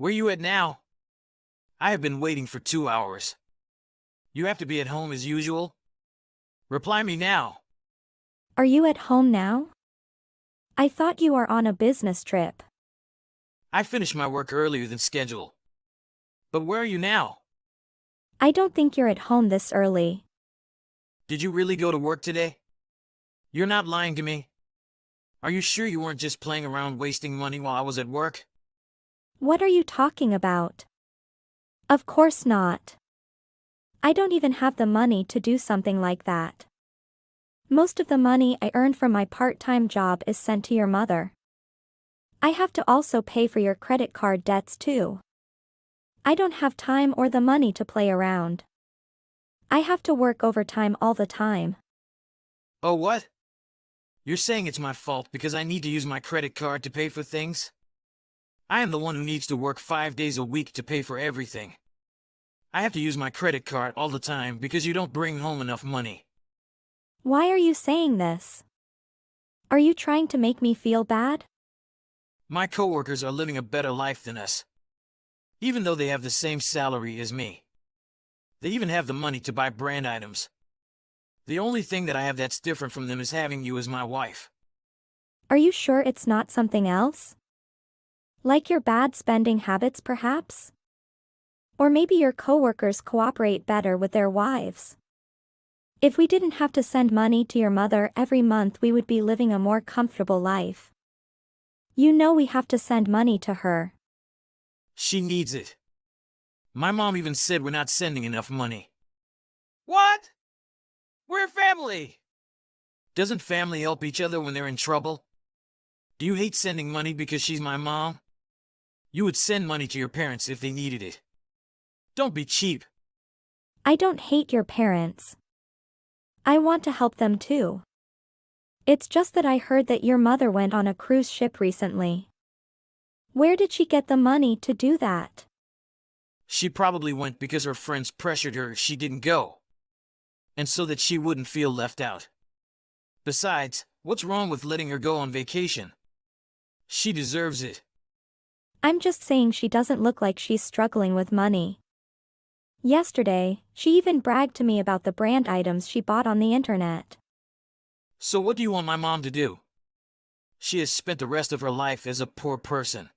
Where you at now? I have been waiting for 2 hours. You have to be at home as usual? Reply me now. Are you at home now? I thought you are on a business trip. I finished my work earlier than scheduled. But where are you now? I don't think you're at home this early. Did you really go to work today? You're not lying to me. Are you sure you weren't just playing around wasting money while I was at work? What are you talking about? Of course not. I don't even have the money to do something like that. Most of the money I earn from my part-time job is sent to your mother. I have to also pay for your credit card debts too. I don't have time or the money to play around. I have to work overtime all the time. Oh, what? You're saying it's my fault because I need to use my credit card to pay for things? I am the one who needs to work 5 days a week to pay for everything. I have to use my credit card all the time because you don't bring home enough money. Why are you saying this? Are you trying to make me feel bad? My coworkers are living a better life than us, even though they have the same salary as me. They even have the money to buy brand items. The only thing that I have that's different from them is having you as my wife. Are you sure it's not something else? Like your bad spending habits perhaps? Or maybe your coworkers cooperate better with their wives. If we didn't have to send money to your mother every month, we would be living a more comfortable life. You know we have to send money to her. She needs it. My mom even said we're not sending enough money. What? We're family! Doesn't family help each other when they're in trouble? Do you hate sending money because she's my mom? You would send money to your parents if they needed it. Don't be cheap. I don't hate your parents. I want to help them too. It's just that I heard that your mother went on a cruise ship recently. Where did she get the money to do that? She probably went because her friends pressured her she didn't go, and so that she wouldn't feel left out. Besides, what's wrong with letting her go on vacation? She deserves it. I'm just saying she doesn't look like she's struggling with money. Yesterday, she even bragged to me about the brand items she bought on the internet. So what do you want my mom to do? She has spent the rest of her life as a poor person.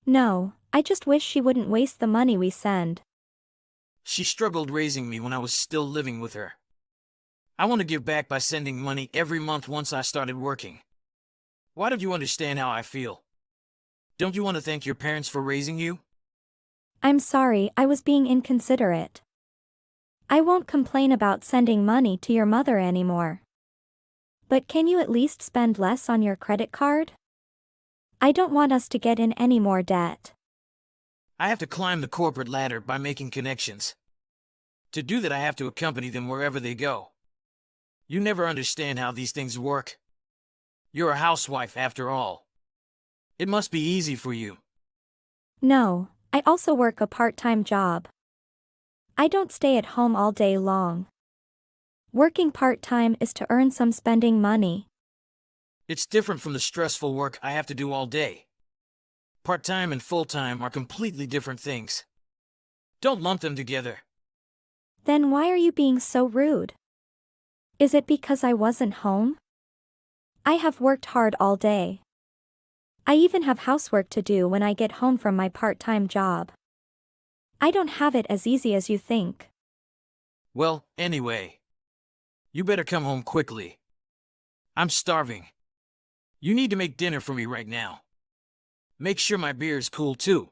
No, I just wish she wouldn't waste the money we send. She struggled raising me when I was still living with her. I want to give back by sending money every month once I started working. Why don't you understand how I feel? Don't you want to thank your parents for raising you? I'm sorry, I was being inconsiderate. I won't complain about sending money to your mother anymore. But can you at least spend less on your credit card? I don't want us to get in any more debt. I have to climb the corporate ladder by making connections. To do that, I have to accompany them wherever they go. You never understand how these things work. You're a housewife after all. It must be easy for you. No, I also work a part-time job. I don't stay at home all day long. Working part-time is to earn some spending money. It's different from the stressful work I have to do all day. Part-time and full-time are completely different things. Don't lump them together. Then why are you being so rude? Is it because I wasn't home? I have worked hard all day. I even have housework to do when I get home from my part-time job. I don't have it as easy as you think. Well, anyway, you better come home quickly. I'm starving. You need to make dinner for me right now. Make sure my beer is cool too.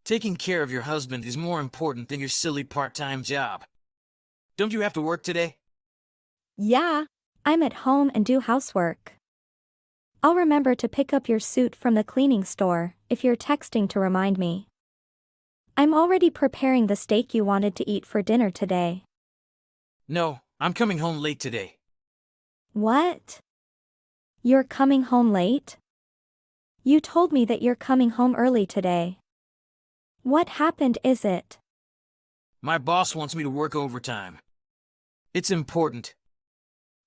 Taking care of your husband is more important than your silly part-time job. Don't you have to work today? Yeah, I'm at home and do housework. I'll remember to pick up your suit from the cleaning store if you're texting to remind me. I'm already preparing the steak you wanted to eat for dinner today. No, I'm coming home late today. What? You're coming home late? You told me that you're coming home early today. What happened, is it? My boss wants me to work overtime. It's important.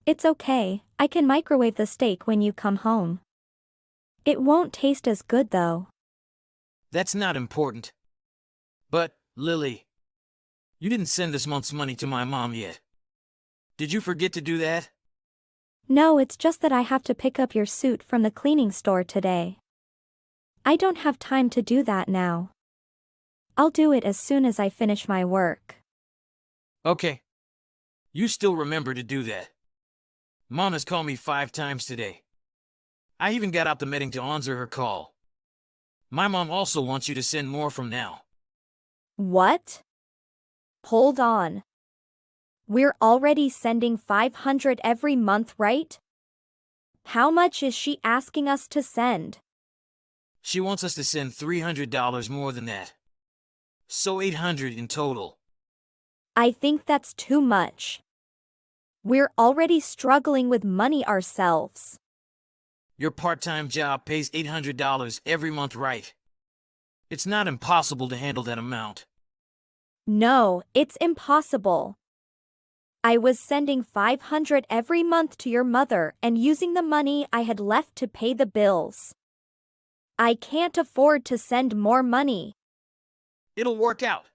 It's okay, I can microwave the steak when you come home. It won't taste as good though. That's not important. But, Lily, you didn't send this month's money to my mom yet. Did you forget to do that? No, it's just that I have to pick up your suit from the cleaning store today. I don't have time to do that now. I'll do it as soon as I finish my work. Okay. You still remember to do that. Mom has called me 5 times today. I even got out the meeting to answer her call. My mom also wants you to send more from now. What? Hold on. We're already sending $500 every month, right? How much is she asking us to send? She wants us to send $300 more than that. So $800 in total. I think that's too much. We're already struggling with money ourselves. Your part-time job pays $800 every month, right? It's not impossible to handle that amount. No, it's impossible. I was sending $500 every month to your mother and using the money I had left to pay the bills. I can't afford to send more money. It'll work out.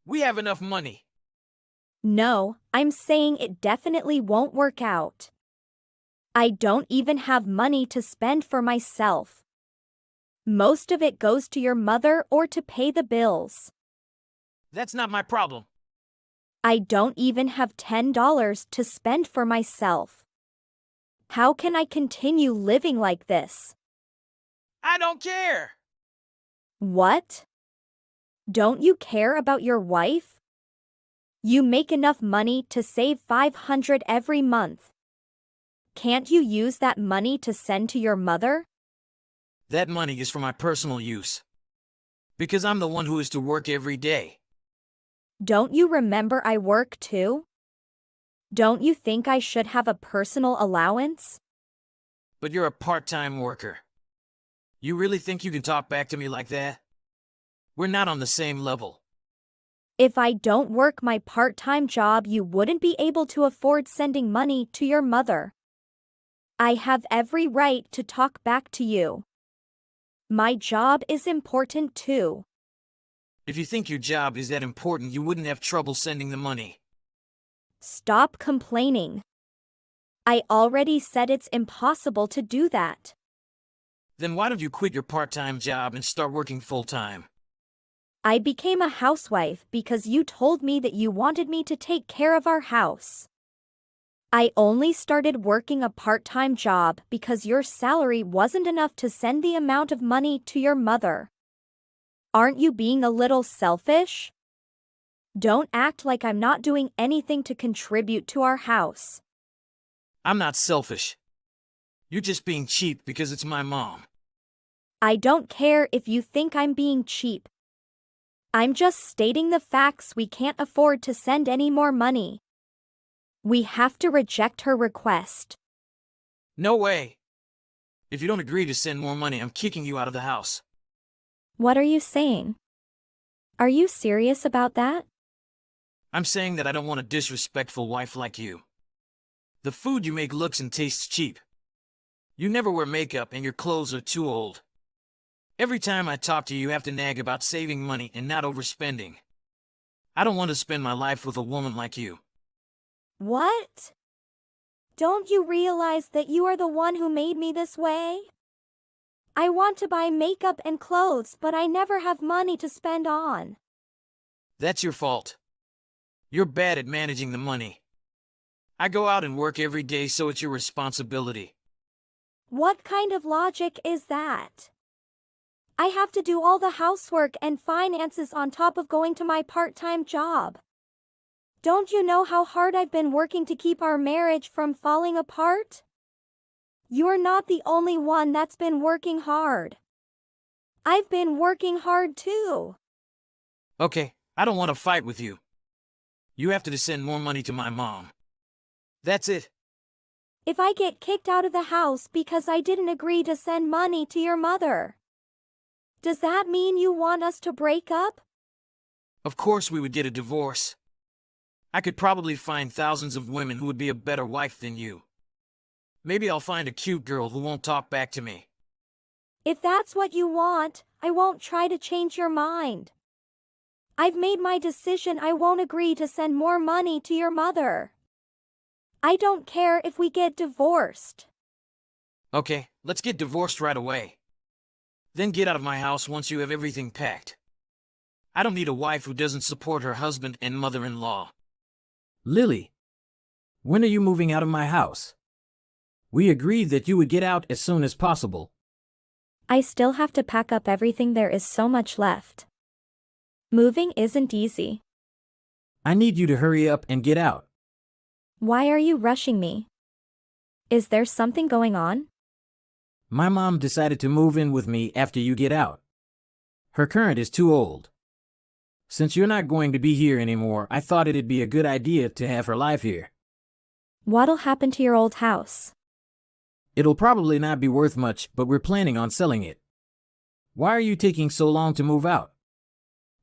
We have enough money. No, I'm saying it definitely won't work out. I don't even have money to spend for myself. Most of it goes to your mother or to pay the bills. That's not my problem. I don't even have $10 to spend for myself. How can I continue living like this? I don't care. What? Don't you care about your wife? You make enough money to save $500 every month. Can't you use that money to send to your mother? That money is for my personal use. Because I'm the one who is to work every day. Don't you remember I work too? Don't you think I should have a personal allowance? But you're a part-time worker. You really think you can talk back to me like that? We're not on the same level. If I don't work my part-time job, you wouldn't be able to afford sending money to your mother. I have every right to talk back to you. My job is important too. If you think your job is that important, you wouldn't have trouble sending the money. Stop complaining. I already said it's impossible to do that. Then why don't you quit your part-time job and start working full-time? I became a housewife because you told me that you wanted me to take care of our house. I only started working a part-time job because your salary wasn't enough to send the amount of money to your mother. Aren't you being a little selfish? Don't act like I'm not doing anything to contribute to our house. I'm not selfish. You're just being cheap because it's my mom. I don't care if you think I'm being cheap. I'm just stating the facts. We can't afford to send any more money. We have to reject her request. No way. If you don't agree to send more money, I'm kicking you out of the house. What are you saying? Are you serious about that? I'm saying that I don't want a disrespectful wife like you. The food you make looks and tastes cheap. You never wear makeup and your clothes are too old. Every time I talk to you, you have to nag about saving money and not overspending. I don't want to spend my life with a woman like you. What? Don't you realize that you are the one who made me this way? I want to buy makeup and clothes, but I never have money to spend on. That's your fault. You're bad at managing the money. I go out and work every day, so it's your responsibility. What kind of logic is that? I have to do all the housework and finances on top of going to my part-time job. Don't you know how hard I've been working to keep our marriage from falling apart? You're not the only one that's been working hard. I've been working hard too. Okay, I don't want to fight with you. You have to send more money to my mom. That's it. If I get kicked out of the house because I didn't agree to send money to your mother, does that mean you want us to break up? Of course we would get a divorce. I could probably find thousands of women who would be a better wife than you. Maybe I'll find a cute girl who won't talk back to me. If that's what you want, I won't try to change your mind. I've made my decision. I won't agree to send more money to your mother. I don't care if we get divorced. Okay, let's get divorced right away. Then get out of my house once you have everything packed. I don't need a wife who doesn't support her husband and mother-in-law. Lily, when are you moving out of my house? We agreed that you would get out as soon as possible. I still have to pack up everything. There is so much left. Moving isn't easy. I need you to hurry up and get out. Why are you rushing me? Is there something going on? My mom decided to move in with me after you get out. Her current is too old. Since you're not going to be here anymore, I thought it'd be a good idea to have her live here. What'll happen to your old house? It'll probably not be worth much, but we're planning on selling it. Why are you taking so long to move out?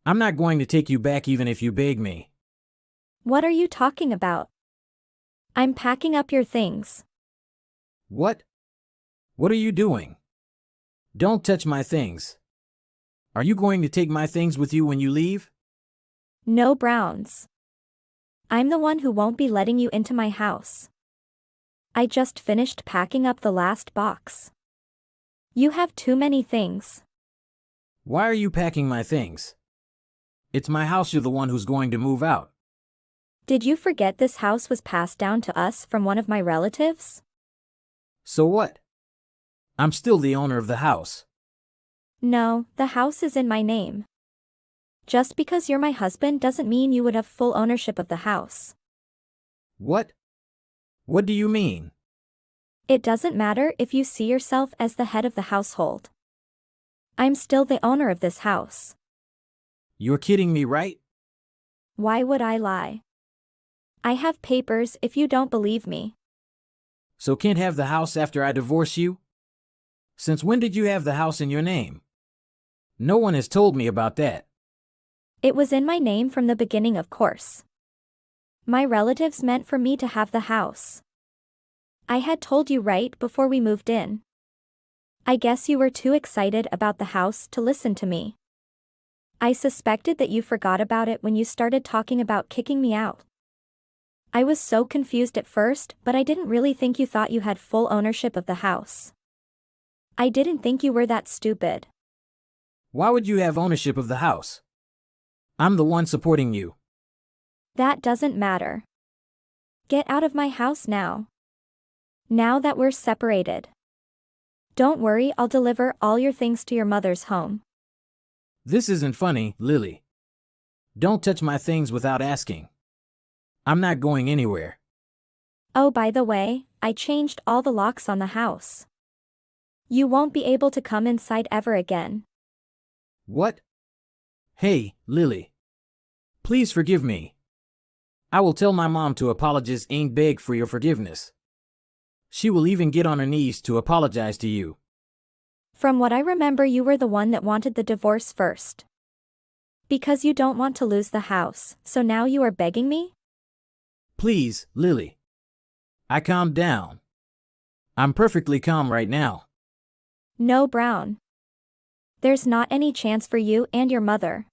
I'm not going to take you back even if you beg me. What are you talking about? I'm packing up your things. What? What are you doing? Don't touch my things. Are you going to take my things with you when you leave? No, Browns. I'm the one who won't be letting you into my house. I just finished packing up the last box. You have too many things. Why are you packing my things? It's my house. You're the one who's going to move out. Did you forget this house was passed down to us from one of my relatives? So what? I'm still the owner of the house. No, the house is in my name. Just because you're my husband doesn't mean you would have full ownership of the house. What? What do you mean? It doesn't matter if you see yourself as the head of the household. I'm still the owner of this house. You're kidding me, right? Why would I lie? I have papers if you don't believe me. So can't have the house after I divorce you? Since when did you have the house in your name? No one has told me about that. It was in my name from the beginning, of course. My relatives meant for me to have the house. I had told you right before we moved in. I guess you were too excited about the house to listen to me. I suspected that you forgot about it when you started talking about kicking me out. I was so confused at first, but I didn't really think you thought you had full ownership of the house. I didn't think you were that stupid. Why would you have ownership of the house? I'm the one supporting you. That doesn't matter. Get out of my house now. Now that we're separated. Don't worry, I'll deliver all your things to your mother's home. This isn't funny, Lily. Don't touch my things without asking. I'm not going anywhere. Oh, by the way, I changed all the locks on the house. You won't be able to come inside ever again. What? Hey, Lily. Please forgive me. I will tell my mom to apologize and beg for your forgiveness. She will even get on her knees to apologize to you. From what I remember, you were the one that wanted the divorce first. Because you don't want to lose the house, so now you are begging me? Please, Lily. I calmed down. I'm perfectly calm right now. No, Brown. There's not any chance for you and your mother.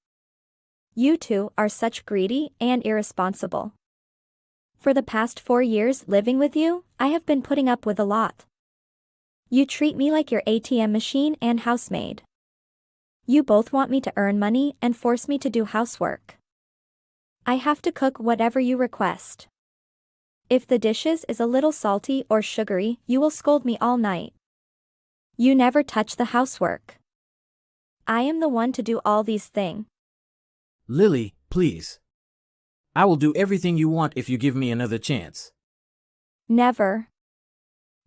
You two are such greedy and irresponsible. For the past 4 years living with you, I have been putting up with a lot. You treat me like your ATM machine and housemaid. You both want me to earn money and force me to do housework. I have to cook whatever you request. If the dishes is a little salty or sugary, you will scold me all night. You never touch the housework. I am the one to do all these things. Lily, please. I will do everything you want if you give me another chance. Never.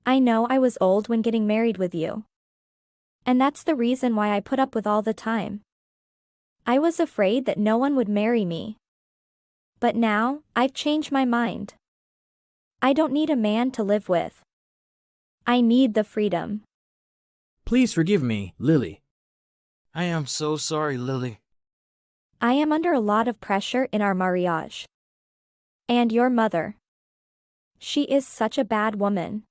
I know I was old when getting married with you. And that's the reason why I put up with all the time. I was afraid that no one would marry me. But now, I've changed my mind. I don't need a man to live with. I need the freedom. Please forgive me, Lily. I am so sorry, Lily. I am under a lot of pressure in our marriage. And your mother. She is such a bad woman.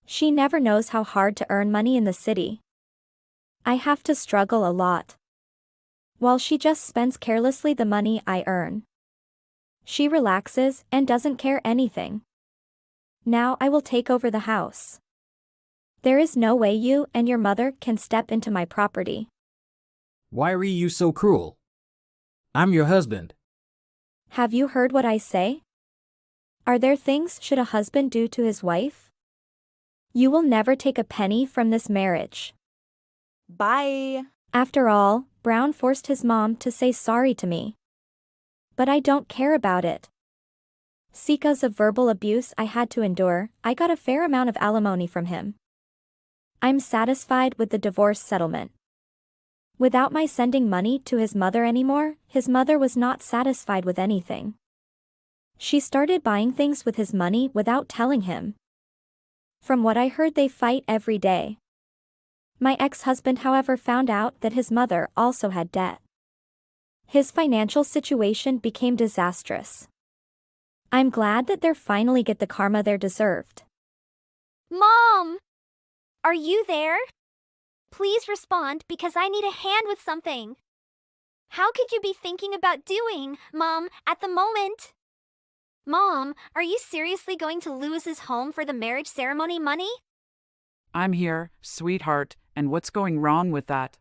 She never knows how hard to earn money in the city. I have to struggle a lot. While she just spends carelessly the money I earn. She relaxes and doesn't care anything. Now I will take over the house. There is no way you and your mother can step into my property. Why are you so cruel? I'm your husband. Have you heard what I say? Are there things should a husband do to his wife? You will never take a penny from this marriage. Bye. After all, Brown forced his mom to say sorry to me. But I don't care about it. Because of verbal abuse I had to endure, I got a fair amount of alimony from him. I'm satisfied with the divorce settlement. Without my sending money to his mother anymore, his mother was not satisfied with anything. She started buying things with his money without telling him. From what I heard, they fight every day. My ex-husband, however, found out that his mother also had debt. His financial situation became disastrous. I'm glad that they're finally get the karma they're deserved. Mom! Are you there? Please respond because I need a hand with something. How could you be thinking about doing, Mom, at the moment? Mom, are you seriously going to Lewis's home for the marriage ceremony money? I'm here, sweetheart, and what's going wrong with that?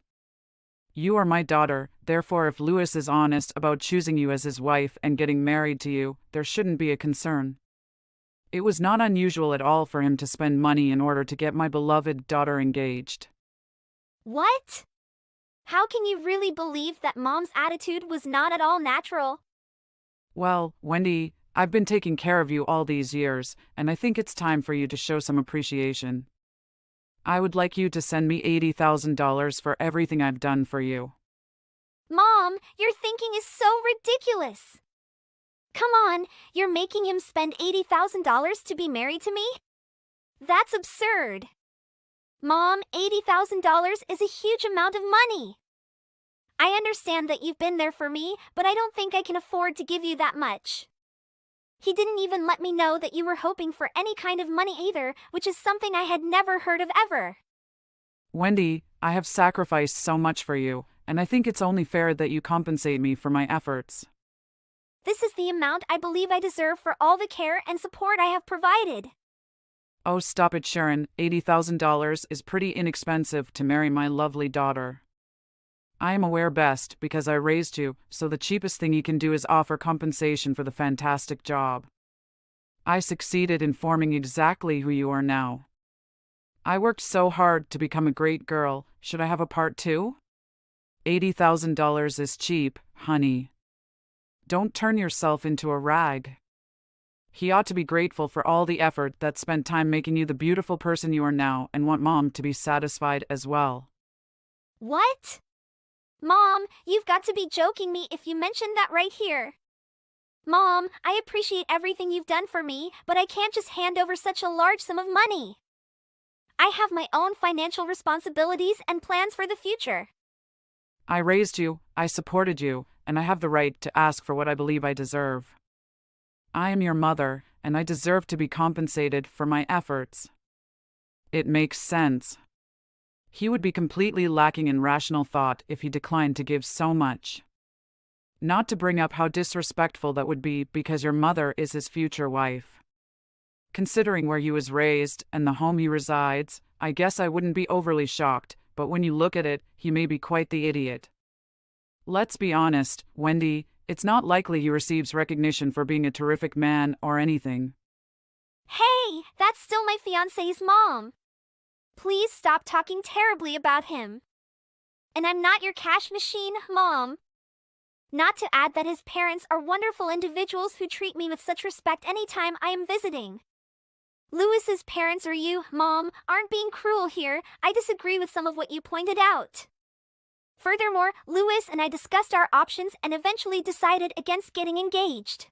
You are my daughter, therefore if Lewis is honest about choosing you as his wife and getting married to you, there shouldn't be a concern. It was not unusual at all for him to spend money in order to get my beloved daughter engaged. What? How can you really believe that Mom's attitude was not at all natural? Well, Wendy, I've been taking care of you all these years, and I think it's time for you to show some appreciation. I would like you to send me $80,000 for everything I've done for you. Mom, your thinking is so ridiculous. Come on, you're making him spend $80,000 to be married to me? That's absurd. Mom, $80,000 is a huge amount of money. I understand that you've been there for me, but I don't think I can afford to give you that much. He didn't even let me know that you were hoping for any kind of money either, which is something I had never heard of ever. Wendy, I have sacrificed so much for you, and I think it's only fair that you compensate me for my efforts. This is the amount I believe I deserve for all the care and support I have provided. Oh, stop it, Sharon. $80,000 is pretty inexpensive to marry my lovely daughter. I am aware best because I raised you, so the cheapest thing you can do is offer compensation for the fantastic job. I succeeded in forming exactly who you are now. I worked so hard to become a great girl. Should I have a part two? $80,000 is cheap, honey. Don't turn yourself into a rag. He ought to be grateful for all the effort that spent time making you the beautiful person you are now and want Mom to be satisfied as well. What? Mom, you've got to be joking me if you mentioned that right here. Mom, I appreciate everything you've done for me, but I can't just hand over such a large sum of money. I have my own financial responsibilities and plans for the future. I raised you, I supported you, and I have the right to ask for what I believe I deserve. I am your mother, and I deserve to be compensated for my efforts. It makes sense. He would be completely lacking in rational thought if he declined to give so much. Not to bring up how disrespectful that would be because your mother is his future wife. Considering where he was raised and the home he resides, I guess I wouldn't be overly shocked, but when you look at it, he may be quite the idiot. Let's be honest, Wendy, it's not likely he receives recognition for being a terrific man or anything. Hey, that's still my fiancé's mom. Please stop talking terribly about him. And I'm not your cash machine, Mom. Not to add that his parents are wonderful individuals who treat me with such respect anytime I am visiting. Lewis's parents or you, Mom, aren't being cruel here. I disagree with some of what you pointed out. Furthermore, Lewis and I discussed our options and eventually decided against getting engaged.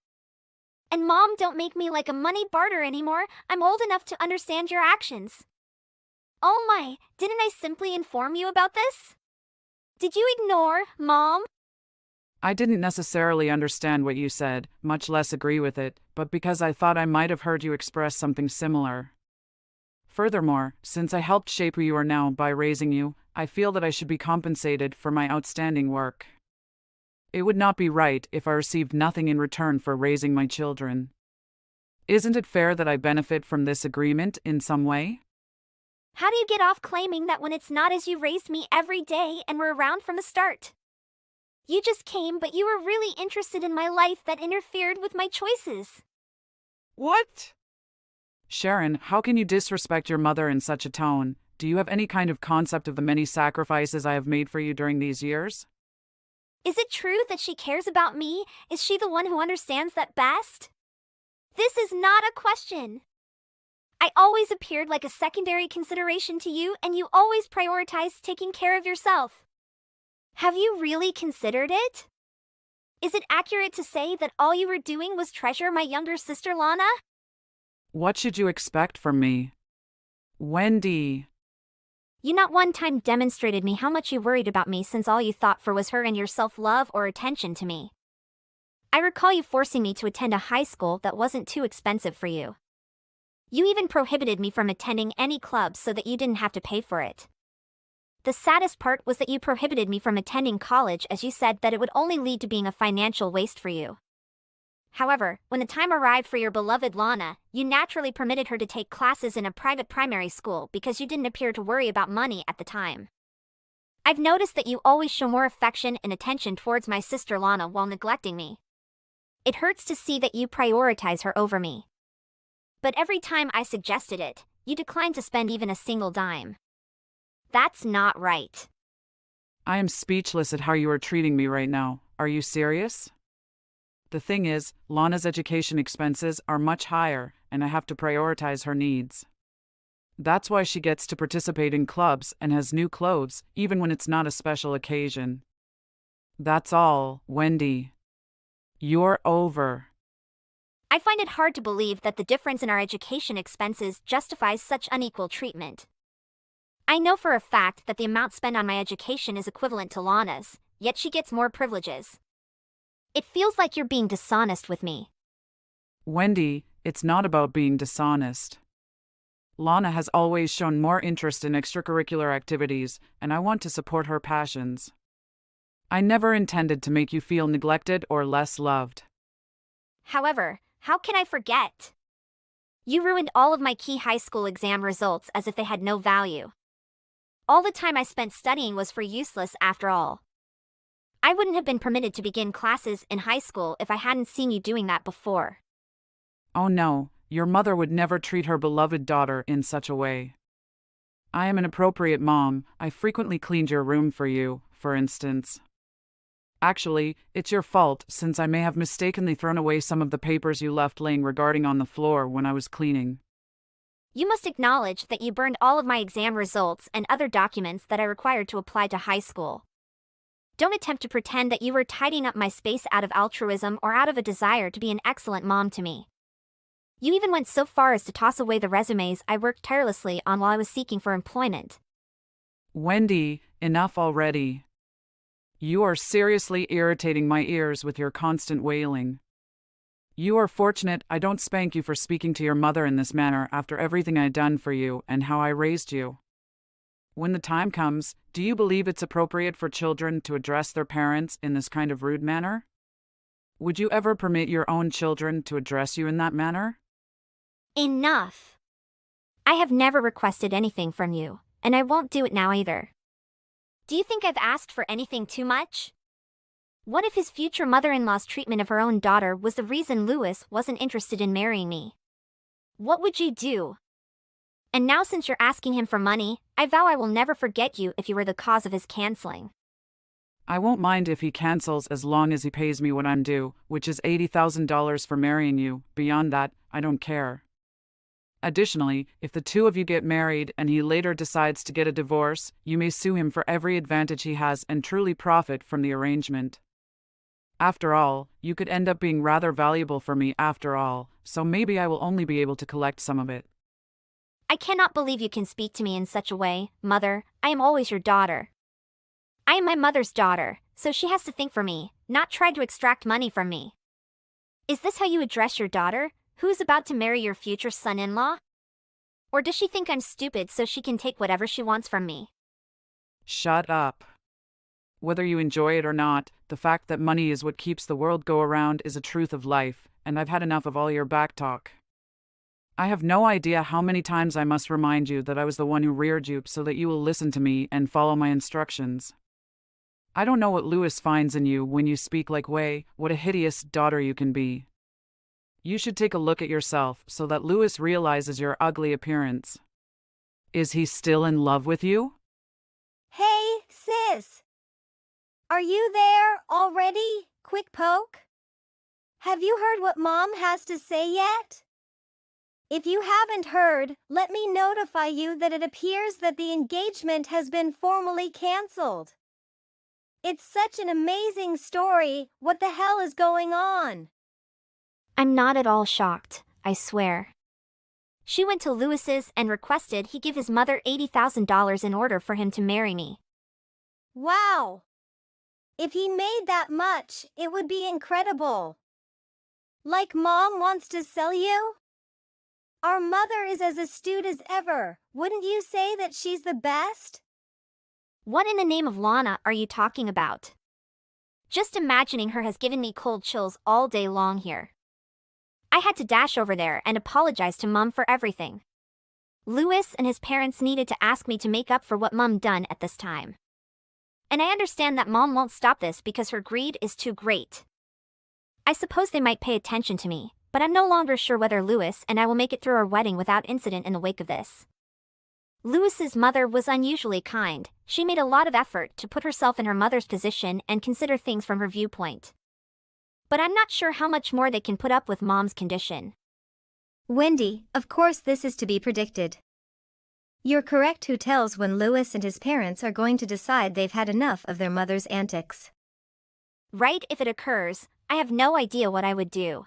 And Mom, don't make me like a money barter anymore. I'm old enough to understand your actions. Oh my, didn't I simply inform you about this? Did you ignore, Mom? I didn't necessarily understand what you said, much less agree with it, but because I thought I might have heard you express something similar. Furthermore, since I helped shape who you are now by raising you, I feel that I should be compensated for my outstanding work. It would not be right if I received nothing in return for raising my children. Isn't it fair that I benefit from this agreement in some way? How do you get off claiming that when it's not as you raised me every day and were around from the start? You just came, but you were really interested in my life that interfered with my choices. What? Sharon, how can you disrespect your mother in such a tone? Do you have any kind of concept of the many sacrifices I have made for you during these years? Is it true that she cares about me? Is she the one who understands that best? This is not a question. I always appeared like a secondary consideration to you, and you always prioritized taking care of yourself. Have you really considered it? Is it accurate to say that all you were doing was treasure my younger sister Lana? What should you expect from me? Wendy. You not one time demonstrated me how much you worried about me, since all you thought for was her and your self-love or attention to me. I recall you forcing me to attend a high school that wasn't too expensive for you. You even prohibited me from attending any clubs so that you didn't have to pay for it. The saddest part was that you prohibited me from attending college, as you said that it would only lead to being a financial waste for you. However, when the time arrived for your beloved Lana, you naturally permitted her to take classes in a private primary school because you didn't appear to worry about money at the time. I've noticed that you always show more affection and attention towards my sister Lana while neglecting me. It hurts to see that you prioritize her over me. But every time I suggested it, you declined to spend even a single dime. That's not right. I am speechless at how you are treating me right now. Are you serious? The thing is, Lana's education expenses are much higher, and I have to prioritize her needs. That's why she gets to participate in clubs and has new clothes, even when it's not a special occasion. That's all, Wendy. You're over. I find it hard to believe that the difference in our education expenses justifies such unequal treatment. I know for a fact that the amount spent on my education is equivalent to Lana's, yet she gets more privileges. It feels like you're being dishonest with me. Wendy, it's not about being dishonest. Lana has always shown more interest in extracurricular activities, and I want to support her passions. I never intended to make you feel neglected or less loved. However, how can I forget? You ruined all of my key high school exam results as if they had no value. All the time I spent studying was for useless after all. I wouldn't have been permitted to begin classes in high school if I hadn't seen you doing that before. Oh no, your mother would never treat her beloved daughter in such a way. I am an appropriate mom. I frequently cleaned your room for you, for instance. Actually, it's your fault, since I may have mistakenly thrown away some of the papers you left laying regarding on the floor when I was cleaning. You must acknowledge that you burned all of my exam results and other documents that I required to apply to high school. Don't attempt to pretend that you were tidying up my space out of altruism or out of a desire to be an excellent mom to me. You even went so far as to toss away the resumes I worked tirelessly on while I was seeking for employment. Wendy, enough already. You are seriously irritating my ears with your constant wailing. You are fortunate I don't spank you for speaking to your mother in this manner after everything I've done for you and how I raised you. When the time comes, do you believe it's appropriate for children to address their parents in this kind of rude manner? Would you ever permit your own children to address you in that manner? Enough. I have never requested anything from you, and I won't do it now either. Do you think I've asked for anything too much? What if his future mother-in-law's treatment of her own daughter was the reason Louis wasn't interested in marrying me? What would you do? And now, since you're asking him for money, I vow I will never forget you if you were the cause of his canceling. I won't mind if he cancels as long as he pays me what I'm due, which is $80,000 for marrying you. Beyond that, I don't care. Additionally, if the two of you get married and he later decides to get a divorce, you may sue him for every advantage he has and truly profit from the arrangement. After all, you could end up being rather valuable for me after all, so maybe I will only be able to collect some of it. I cannot believe you can speak to me in such a way, Mother. I am always your daughter. I am my mother's daughter, so she has to think for me, not try to extract money from me. Is this how you address your daughter, who is about to marry your future son-in-law? Or does she think I'm stupid so she can take whatever she wants from me? Shut up. Whether you enjoy it or not, the fact that money is what keeps the world go around is a truth of life, and I've had enough of all your backtalk. I have no idea how many times I must remind you that I was the one who reared you so that you will listen to me and follow my instructions. I don't know what Louis finds in you when you speak like way, what a hideous daughter you can be. You should take a look at yourself so that Louis realizes your ugly appearance. Is he still in love with you? Hey, sis! Are you there already? Quick poke? Have you heard what Mom has to say yet? If you haven't heard, let me notify you that it appears that the engagement has been formally canceled. It's such an amazing story. What the hell is going on? I'm not at all shocked, I swear. She went to Louis's and requested he give his mother $80,000 in order for him to marry me. Wow! If he made that much, it would be incredible. Like Mom wants to sell you? Our mother is as astute as ever. Wouldn't you say that she's the best? What in the name of Lana are you talking about? Just imagining her has given me cold chills all day long here. I had to dash over there and apologize to Mom for everything. Louis and his parents needed to ask me to make up for what Mom done at this time. And I understand that Mom won't stop this because her greed is too great. I suppose they might pay attention to me, but I'm no longer sure whether Louis and I will make it through our wedding without incident in the wake of this. Louis's mother was unusually kind. She made a lot of effort to put herself in her mother's position and consider things from her viewpoint. But I'm not sure how much more they can put up with Mom's condition. Wendy, of course this is to be predicted. You're correct who tells when Louis and his parents are going to decide they've had enough of their mother's antics. Right, if it occurs, I have no idea what I would do.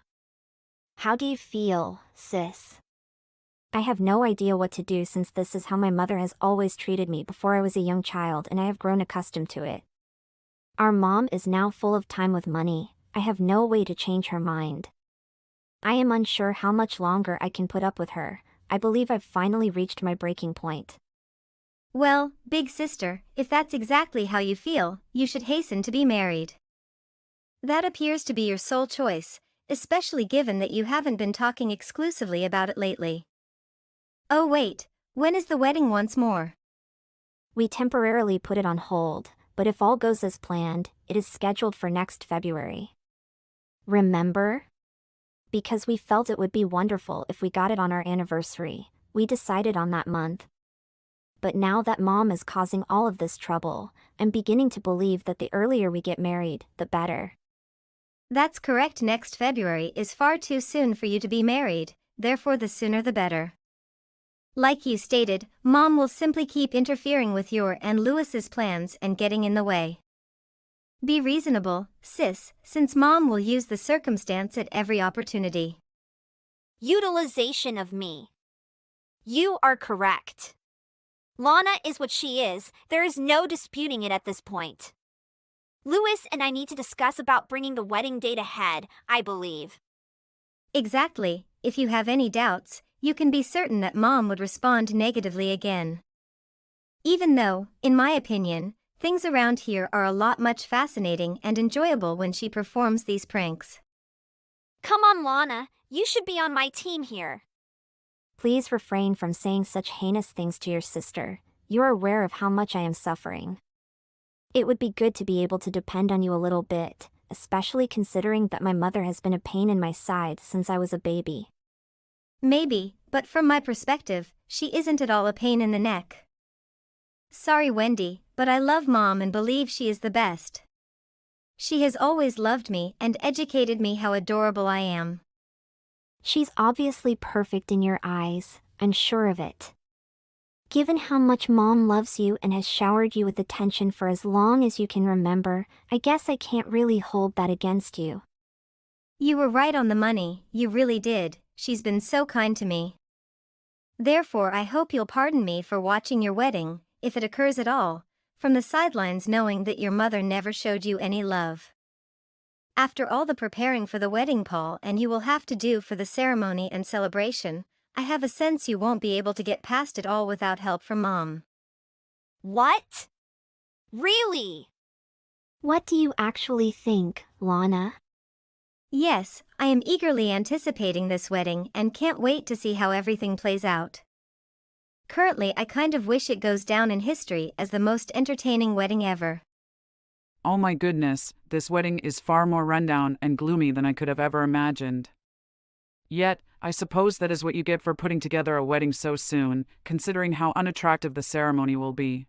How do you feel, sis? I have no idea what to do since this is how my mother has always treated me before I was a young child and I have grown accustomed to it. Our mom is now full of time with money. I have no way to change her mind. I am unsure how much longer I can put up with her. I believe I've finally reached my breaking point. Well, big sister, if that's exactly how you feel, you should hasten to be married. That appears to be your sole choice, especially given that you haven't been talking exclusively about it lately. Oh wait, when is the wedding once more? We temporarily put it on hold, but if all goes as planned, it is scheduled for next February. Remember? Because we felt it would be wonderful if we got it on our anniversary, we decided on that month. But now that Mom is causing all of this trouble, I'm beginning to believe that the earlier we get married, the better. That's correct. Next February is far too soon for you to be married, therefore the sooner the better. Like you stated, Mom will simply keep interfering with your and Louis's plans and getting in the way. Be reasonable, sis, since Mom will use the circumstance at every opportunity. Utilization of me. You are correct. Lana is what she is, there is no disputing it at this point. Louis and I need to discuss about bringing the wedding date ahead, I believe. Exactly, if you have any doubts, you can be certain that Mom would respond negatively again. Even though, in my opinion, things around here are a lot much fascinating and enjoyable when she performs these pranks. Come on, Lana, you should be on my team here. Please refrain from saying such heinous things to your sister. You're aware of how much I am suffering. It would be good to be able to depend on you a little bit, especially considering that my mother has been a pain in my side since I was a baby. Maybe, but from my perspective, she isn't at all a pain in the neck. Sorry, Wendy, but I love Mom and believe she is the best. She has always loved me and educated me how adorable I am. She's obviously perfect in your eyes, I'm sure of it. Given how much Mom loves you and has showered you with attention for as long as you can remember, I guess I can't really hold that against you. You were right on the money, you really did. She's been so kind to me. Therefore I hope you'll pardon me for watching your wedding, if it occurs at all, from the sidelines knowing that your mother never showed you any love. After all the preparing for the wedding, Paul, and you will have to do for the ceremony and celebration, I have a sense you won't be able to get past it all without help from Mom. What? Really? What do you actually think, Lana? Yes, I am eagerly anticipating this wedding and can't wait to see how everything plays out. Currently, I kind of wish it goes down in history as the most entertaining wedding ever. Oh my goodness, this wedding is far more rundown and gloomy than I could have ever imagined. Yet, I suppose that is what you get for putting together a wedding so soon, considering how unattractive the ceremony will be.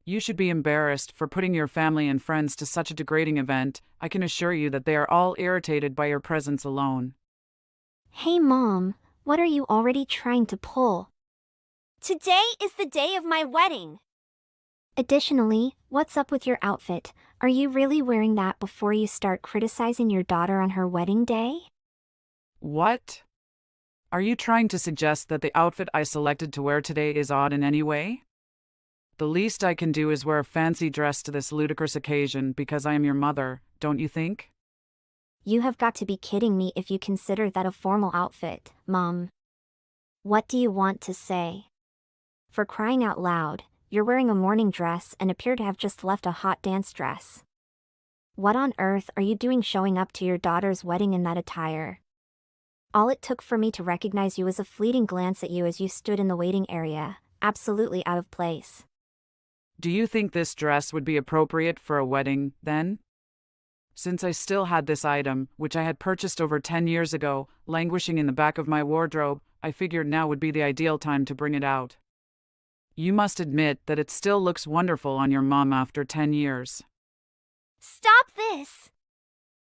You should be embarrassed for putting your family and friends to such a degrading event. I can assure you that they are all irritated by your presence alone. Hey Mom, what are you already trying to pull? Today is the day of my wedding. Additionally, what's up with your outfit? Are you really wearing that before you start criticizing your daughter on her wedding day? What? Are you trying to suggest that the outfit I selected to wear today is odd in any way? The least I can do is wear a fancy dress to this ludicrous occasion because I am your mother, don't you think? You have got to be kidding me if you consider that a formal outfit, Mom. What do you want to say? For crying out loud, you're wearing a morning dress and appear to have just left a hot dance dress. What on earth are you doing showing up to your daughter's wedding in that attire? All it took for me to recognize you was a fleeting glance at you as you stood in the waiting area, absolutely out of place. Do you think this dress would be appropriate for a wedding, then? Since I still had this item, which I had purchased over 10 years ago, languishing in the back of my wardrobe, I figured now would be the ideal time to bring it out. You must admit that it still looks wonderful on your mom after 10 years. Stop this!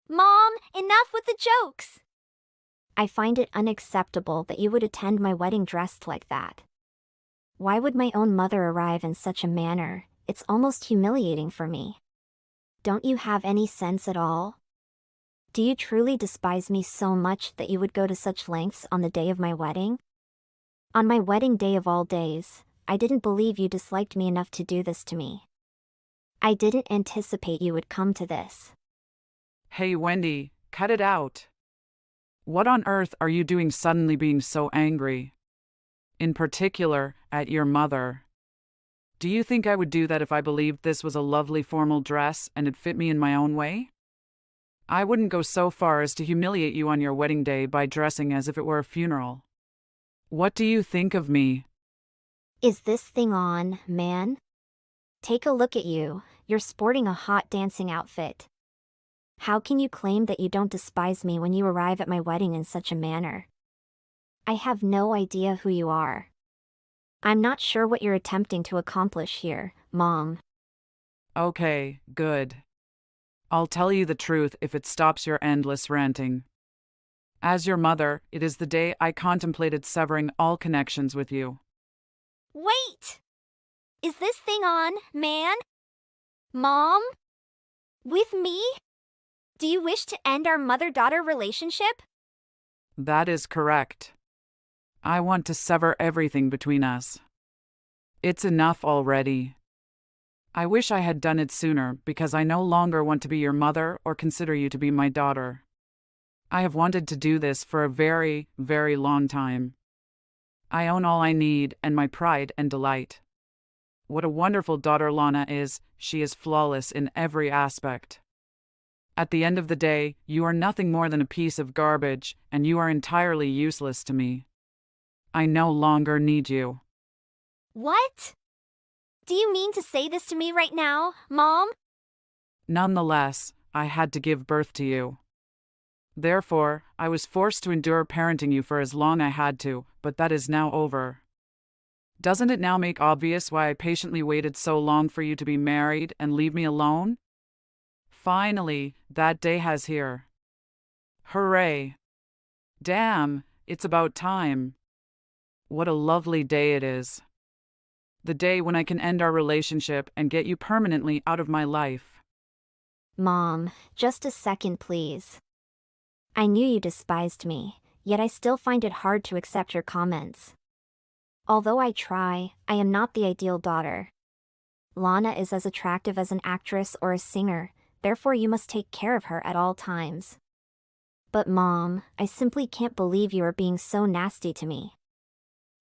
Mom, enough with the jokes! I find it unacceptable that you would attend my wedding dressed like that. Why would my own mother arrive in such a manner? It's almost humiliating for me. Don't you have any sense at all? Do you truly despise me so much that you would go to such lengths on the day of my wedding? On my wedding day of all days, I didn't believe you disliked me enough to do this to me. I didn't anticipate you would come to this. Hey Wendy, cut it out. What on earth are you doing suddenly being so angry? In particular, at your mother. Do you think I would do that if I believed this was a lovely formal dress and it fit me in my own way? I wouldn't go so far as to humiliate you on your wedding day by dressing as if it were a funeral. What do you think of me? Is this thing on, man? Take a look at you, you're sporting a hot dancing outfit. How can you claim that you don't despise me when you arrive at my wedding in such a manner? I have no idea who you are. I'm not sure what you're attempting to accomplish here, Mom. Okay, good. I'll tell you the truth if it stops your endless ranting. As your mother, it is the day I contemplated severing all connections with you. Wait! Is this thing on, man? Mom? With me? Do you wish to end our mother-daughter relationship? That is correct. I want to sever everything between us. It's enough already. I wish I had done it sooner because I no longer want to be your mother or consider you to be my daughter. I have wanted to do this for a very, very long time. I own all I need and my pride and delight. What a wonderful daughter Lana is, she is flawless in every aspect. At the end of the day, you are nothing more than a piece of garbage, and you are entirely useless to me. I no longer need you. What? Do you mean to say this to me right now, Mom? Nonetheless, I had to give birth to you. Therefore, I was forced to endure parenting you for as long I had to, but that is now over. Doesn't it now make obvious why I patiently waited so long for you to be married and leave me alone? Finally, that day has here. Hooray! Damn, it's about time. What a lovely day it is. The day when I can end our relationship and get you permanently out of my life. Mom, just a second please. I knew you despised me, yet I still find it hard to accept your comments. Although I try, I am not the ideal daughter. Lana is as attractive as an actress or a singer, therefore you must take care of her at all times. But Mom, I simply can't believe you are being so nasty to me.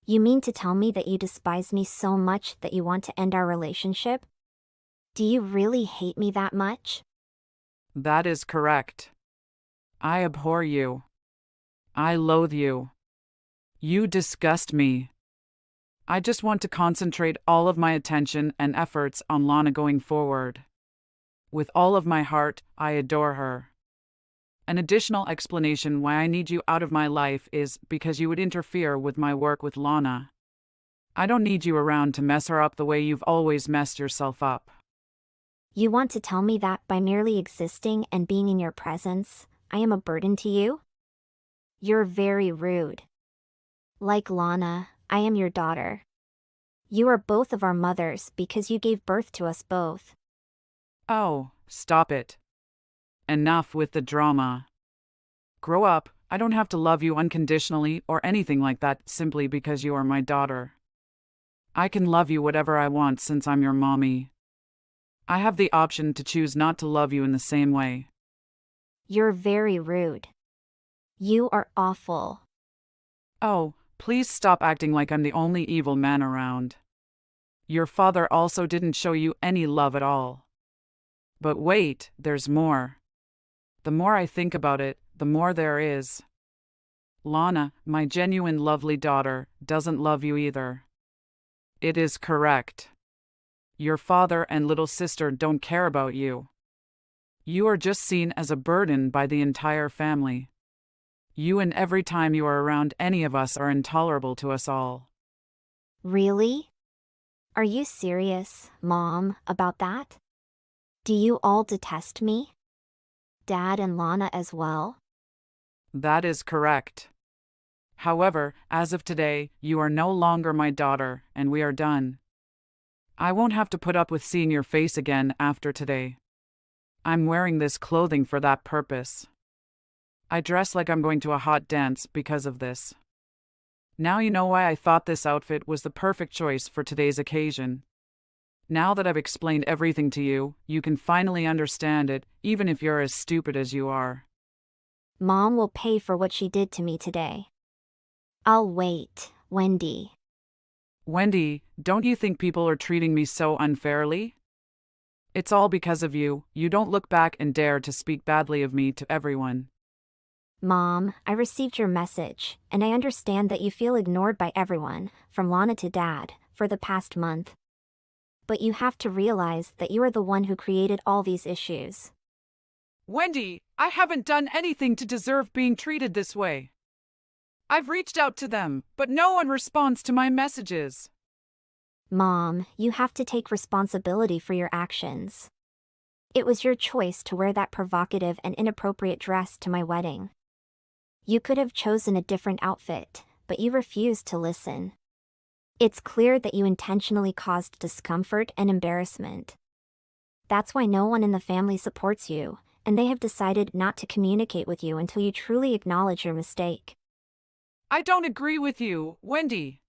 You mean to tell me that you despise me so much that you want to end our relationship? Do you really hate me that much? That is correct. I abhor you. I loathe you. You disgust me. I just want to concentrate all of my attention and efforts on Lana going forward. With all of my heart, I adore her. An additional explanation why I need you out of my life is because you would interfere with my work with Lana. I don't need you around to mess her up the way you've always messed yourself up. You want to tell me that by merely existing and being in your presence, I am a burden to you? You're very rude. Like Lana, I am your daughter. You are both of our mothers because you gave birth to us both. Oh, stop it. Enough with the drama. Grow up. I don't have to love you unconditionally or anything like that simply because you are my daughter. I can love you whatever I want since I'm your mommy. I have the option to choose not to love you in the same way. You're very rude. You are awful. Oh, please stop acting like I'm the only evil man around. Your father also didn't show you any love at all. But wait, there's more. The more I think about it, the more there is. Lana, my genuine lovely daughter, doesn't love you either. It is correct. Your father and little sister don't care about you. You are just seen as a burden by the entire family. You and every time you are around any of us are intolerable to us all. Really? Are you serious, Mom, about that? Do you all detest me? Dad and Lana as well? That is correct. However, as of today, you are no longer my daughter, and we are done. I won't have to put up with seeing your face again after today. I'm wearing this clothing for that purpose. I dress like I'm going to a hot dance because of this. Now you know why I thought this outfit was the perfect choice for today's occasion. Now that I've explained everything to you, you can finally understand it, even if you're as stupid as you are. Mom will pay for what she did to me today. I'll wait, Wendy. Wendy, don't you think people are treating me so unfairly? It's all because of you. You don't look back and dare to speak badly of me to everyone. Mom, I received your message, and I understand that you feel ignored by everyone, from Lana to Dad, for the past month. But you have to realize that you are the one who created all these issues. Wendy, I haven't done anything to deserve being treated this way. I've reached out to them, but no one responds to my messages. Mom, you have to take responsibility for your actions. It was your choice to wear that provocative and inappropriate dress to my wedding. You could have chosen a different outfit, but you refused to listen. It's clear that you intentionally caused discomfort and embarrassment. That's why no one in the family supports you, and they have decided not to communicate with you until you truly acknowledge your mistake. I don't agree with you, Wendy.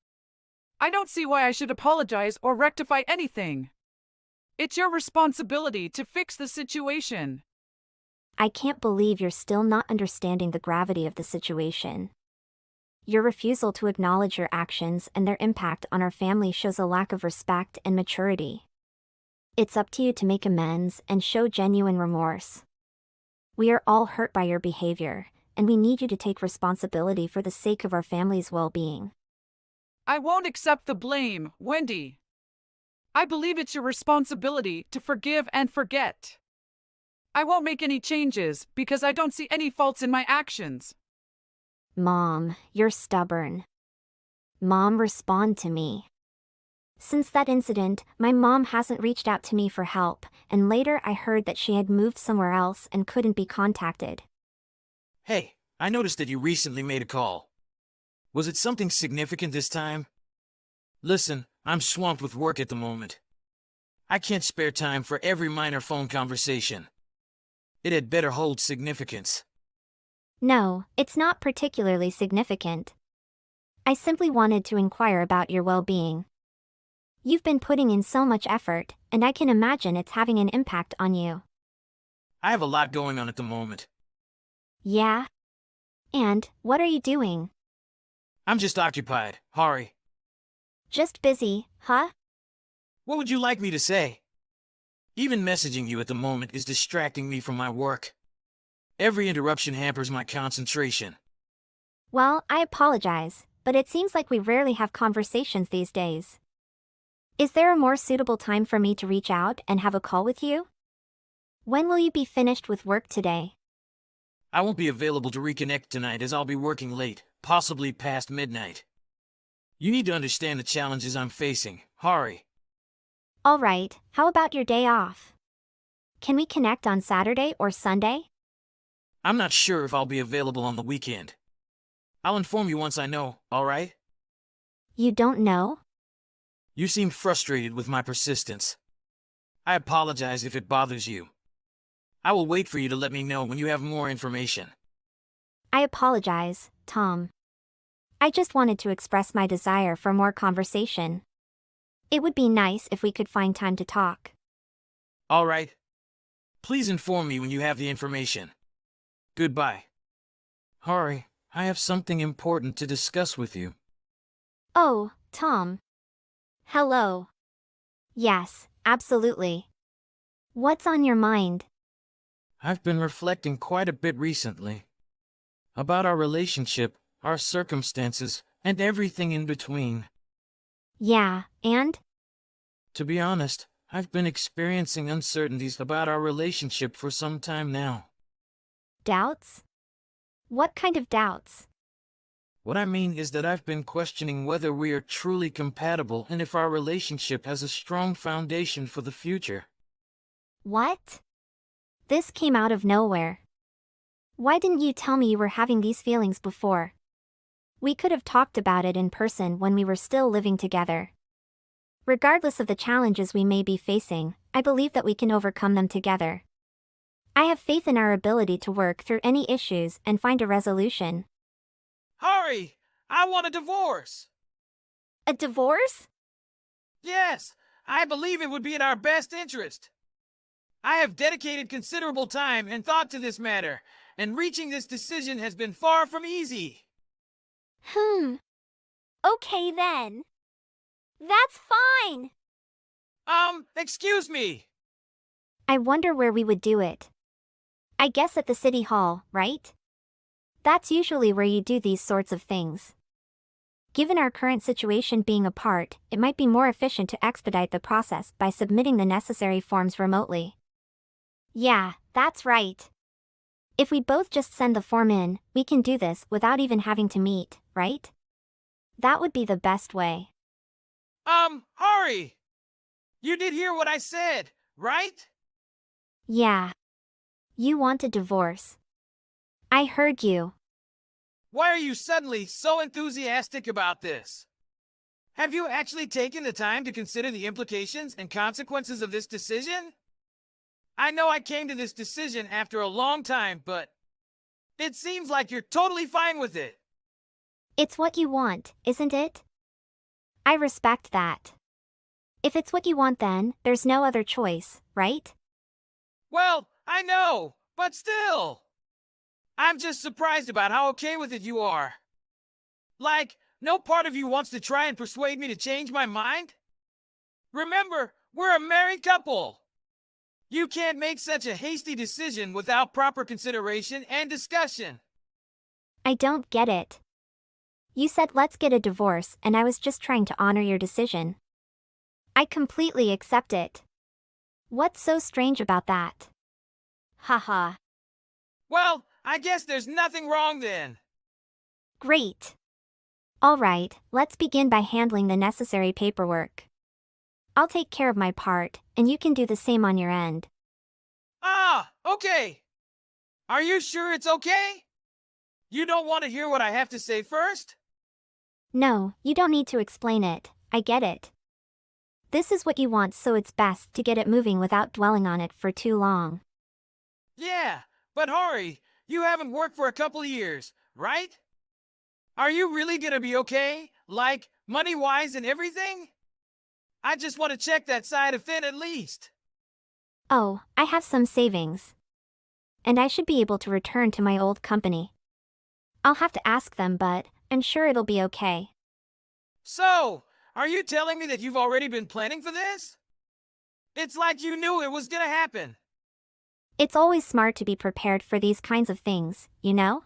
I don't see why I should apologize or rectify anything. It's your responsibility to fix the situation. I can't believe you're still not understanding the gravity of the situation. Your refusal to acknowledge your actions and their impact on our family shows a lack of respect and maturity. It's up to you to make amends and show genuine remorse. We are all hurt by your behavior, and we need you to take responsibility for the sake of our family's well-being. I won't accept the blame, Wendy. I believe it's your responsibility to forgive and forget. I won't make any changes because I don't see any faults in my actions. Mom, you're stubborn. Mom, respond to me. Since that incident, my mom hasn't reached out to me for help, and later I heard that she had moved somewhere else and couldn't be contacted. Hey, I noticed that you recently made a call. Was it something significant this time? Listen, I'm swamped with work at the moment. I can't spare time for every minor phone conversation. It had better hold significance. No, it's not particularly significant. I simply wanted to inquire about your well-being. You've been putting in so much effort, and I can imagine it's having an impact on you. I have a lot going on at the moment. Yeah? And, what are you doing? I'm just occupied, Hari. Just busy, huh? What would you like me to say? Even messaging you at the moment is distracting me from my work. Every interruption hampers my concentration. Well, I apologize, but it seems like we rarely have conversations these days. Is there a more suitable time for me to reach out and have a call with you? When will you be finished with work today? I won't be available to reconnect tonight as I'll be working late, possibly past midnight. You need to understand the challenges I'm facing. Hurry. All right, how about your day off? Can we connect on Saturday or Sunday? I'm not sure if I'll be available on the weekend. I'll inform you once I know, all right? You don't know? You seem frustrated with my persistence. I apologize if it bothers you. I will wait for you to let me know when you have more information. I apologize, Tom. I just wanted to express my desire for more conversation. It would be nice if we could find time to talk. All right. Please inform me when you have the information. Goodbye. Hurry, I have something important to discuss with you. Oh, Tom. Hello. Yes, absolutely. What's on your mind? I've been reflecting quite a bit recently. About our relationship, our circumstances, and everything in between. Yeah, and? To be honest, I've been experiencing uncertainties about our relationship for some time now. Doubts? What kind of doubts? What I mean is that I've been questioning whether we are truly compatible and if our relationship has a strong foundation for the future. What? This came out of nowhere. Why didn't you tell me you were having these feelings before? We could have talked about it in person when we were still living together. Regardless of the challenges we may be facing, I believe that we can overcome them together. I have faith in our ability to work through any issues and find a resolution. Hurry! I want a divorce! A divorce? Yes, I believe it would be in our best interest. I have dedicated considerable time and thought to this matter, and reaching this decision has been far from easy. Okay then. That's fine. Excuse me. I wonder where we would do it. I guess at the city hall, right? That's usually where you do these sorts of things. Given our current situation being apart, it might be more efficient to expedite the process by submitting the necessary forms remotely. Yeah, that's right. If we both just send the form in, we can do this without even having to meet, right? That would be the best way. Hurry! You did hear what I said, right? Yeah. You want a divorce. I heard you. Why are you suddenly so enthusiastic about this? Have you actually taken the time to consider the implications and consequences of this decision? I know I came to this decision after a long time, but it seems like you're totally fine with it. It's what you want, isn't it? I respect that. If it's what you want, then there's no other choice, right? Well, I know, but still. I'm just surprised about how okay with it you are. Like, no part of you wants to try and persuade me to change my mind? Remember, we're a married couple. You can't make such a hasty decision without proper consideration and discussion. I don't get it. You said let's get a divorce, and I was just trying to honor your decision. I completely accept it. What's so strange about that? Haha. Well, I guess there's nothing wrong then. Great. All right, let's begin by handling the necessary paperwork. I'll take care of my part, and you can do the same on your end. Okay. Are you sure it's okay? You don't want to hear what I have to say first? No, you don't need to explain it, I get it. This is what you want, so it's best to get it moving without dwelling on it for too long. Yeah, but hurry, you haven't worked for a couple of years, right? Are you really gonna be okay? Like, money-wise and everything? I just want to check that side of it at least. Oh, I have some savings. And I should be able to return to my old company. I'll have to ask them, but I'm sure it'll be okay. So, Are you telling me that you've already been planning for this? It's like you knew it was gonna happen. It's always smart to be prepared for these kinds of things, you know?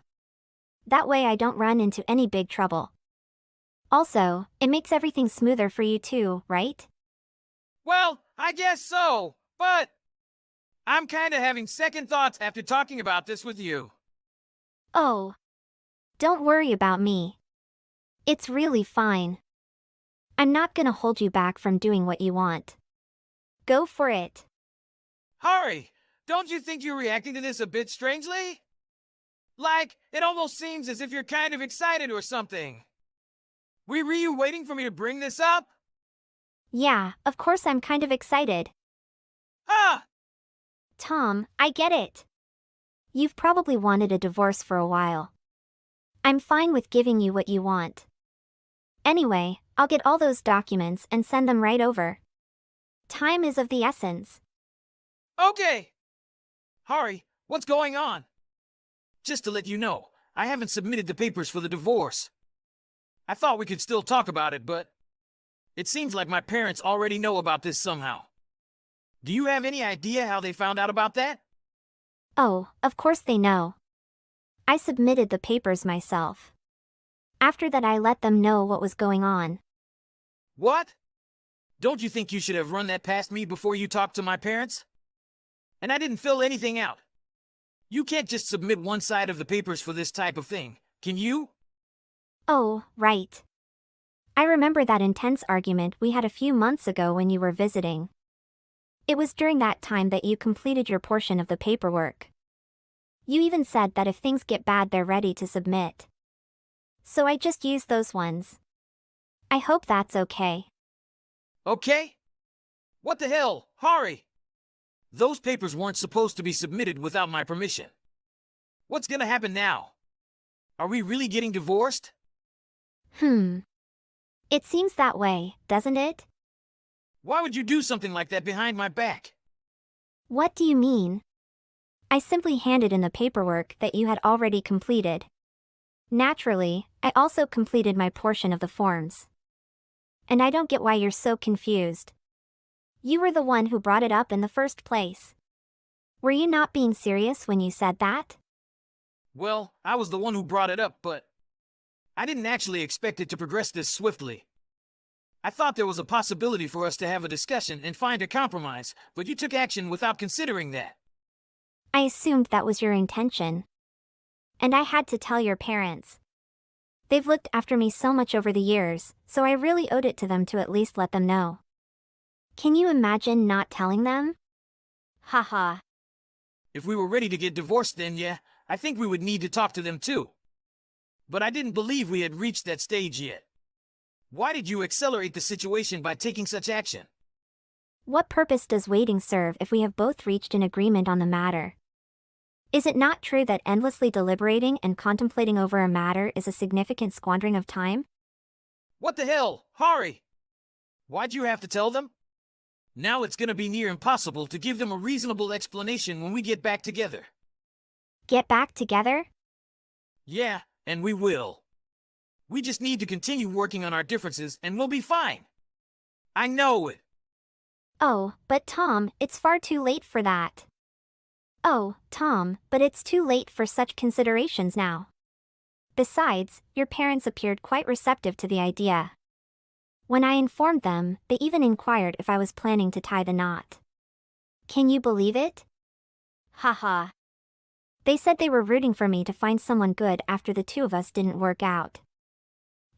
That way I don't run into any big trouble. Also, it makes everything smoother for you too, right? Well, I guess so, but I'm kinda having second thoughts after talking about this with you. Oh. Don't worry about me. It's really fine. I'm not gonna hold you back from doing what you want. Go for it. Hari, don't you think you're reacting to this a bit strangely? Like, it almost seems as if you're kind of excited or something. Were you waiting for me to bring this up? Yeah, of course I'm kind of excited. Ah! Tom, I get it. You've probably wanted a divorce for a while. I'm fine with giving you what you want. Anyway, I'll get all those documents and send them right over. Time is of the essence. Okay! Hari, what's going on? Just to let you know, I haven't submitted the papers for the divorce. I thought we could still talk about it, but it seems like my parents already know about this somehow. Do you have any idea how they found out about that? Oh, of course they know. I submitted the papers myself. After that I let them know what was going on. What? Don't you think you should have run that past me before you talked to my parents? And I didn't fill anything out. You can't just submit one side of the papers for this type of thing, can you? Oh, right. I remember that intense argument we had a few months ago when you were visiting. It was during that time that you completed your portion of the paperwork. You even said that if things get bad they're ready to submit. So I just used those ones. I hope that's okay. Okay? What the hell, Hari? Those papers weren't supposed to be submitted without my permission. What's gonna happen now? Are we really getting divorced? It seems that way, doesn't it? Why would you do something like that behind my back? What do you mean? I simply handed in the paperwork that you had already completed. Naturally, I also completed my portion of the forms. And I don't get why you're so confused. You were the one who brought it up in the first place. Were you not being serious when you said that? Well, I was the one who brought it up, but I didn't actually expect it to progress this swiftly. I thought there was a possibility for us to have a discussion and find a compromise, but you took action without considering that. I assumed that was your intention. And I had to tell your parents. They've looked after me so much over the years, so I really owed it to them to at least let them know. Can you imagine not telling them? Haha. If we were ready to get divorced then, yeah, I think we would need to talk to them too. But I didn't believe we had reached that stage yet. Why did you accelerate the situation by taking such action? What purpose does waiting serve if we have both reached an agreement on the matter? Is it not true that endlessly deliberating and contemplating over a matter is a significant squandering of time? What the hell, Hari? Why'd you have to tell them? Now it's gonna be near impossible to give them a reasonable explanation when we get back together. Get back together? Yeah, and we will. We just need to continue working on our differences and we'll be fine. I know it. Oh, but Tom, it's far too late for that. Oh, Tom, but it's too late for such considerations now. Besides, your parents appeared quite receptive to the idea. When I informed them, they even inquired if I was planning to tie the knot. Can you believe it? Haha. They said they were rooting for me to find someone good after the two of us didn't work out.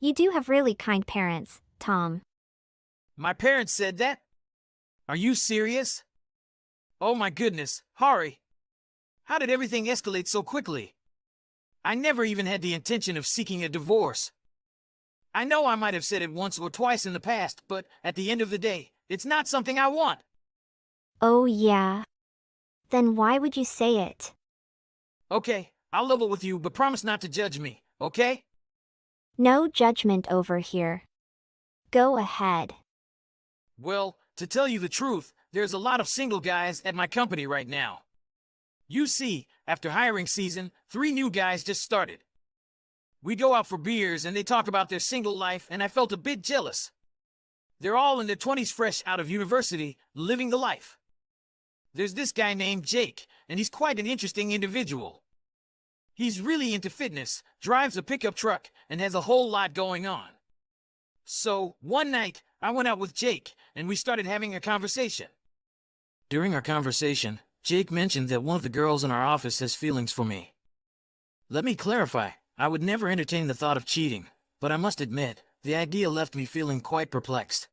You do have really kind parents, Tom. My parents said that? Are you serious? Oh my goodness, Hari. How did everything escalate so quickly? I never even had the intention of seeking a divorce. I know I might have said it once or twice in the past, but at the end of the day, it's not something I want. Oh yeah. Then why would you say it? Okay, I'll level with you, but promise not to judge me, okay? No judgment over here. Go ahead. Well, to tell you the truth, there's a lot of single guys at my company right now. You see, after hiring season, 3 new guys just started. We go out for beers and they talk about their single life and I felt a bit jealous. They're all in their 20s fresh out of university, living the life. There's this guy named Jake, and he's quite an interesting individual. He's really into fitness, drives a pickup truck, and has a whole lot going on. So, one night, I went out with Jake, and we started having a conversation. During our conversation, Jake mentioned that one of the girls in our office has feelings for me. Let me clarify, I would never entertain the thought of cheating, but I must admit, the idea left me feeling quite perplexed.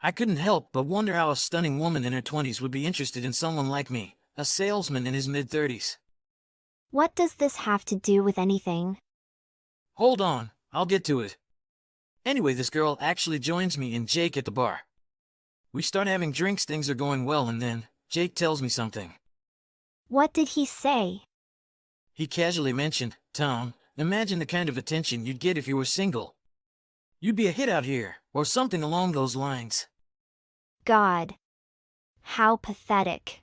I couldn't help but wonder how a stunning woman in her 20s would be interested in someone like me, a salesman in his mid-30s. What does this have to do with anything? Hold on, I'll get to it. Anyway, this girl actually joins me and Jake at the bar. We start having drinks, things are going well, and then Jake tells me something. What did he say? He casually mentioned, Tom, imagine the kind of attention you'd get if you were single. You'd be a hit out here, or something along those lines. God. How pathetic.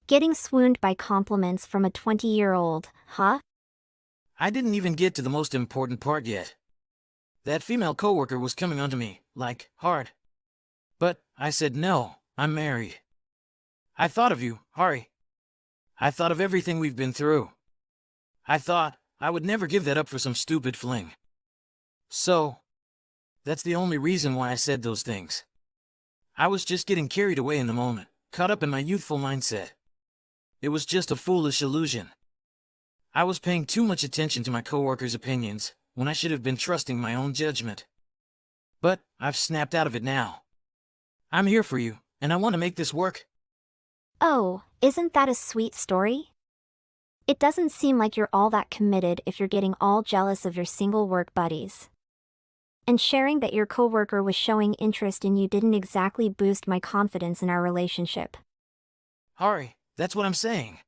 Getting swooned by compliments from a 20-year-old, huh? I didn't even get to the most important part yet. That female coworker was coming onto me, like, hard. But I said no, I'm married. I thought of you, Hari. I thought of everything we've been through. I thought I would never give that up for some stupid fling. So, that's the only reason why I said those things. I was just getting carried away in the moment, caught up in my youthful mindset. It was just a foolish illusion. I was paying too much attention to my coworkers' opinions when I should have been trusting my own judgment. But I've snapped out of it now. I'm here for you, and I want to make this work. Oh, isn't that a sweet story? It doesn't seem like you're all that committed if you're getting all jealous of your single work buddies. And sharing that your coworker was showing interest in you didn't exactly boost my confidence in our relationship. Hari, that's what I'm saying.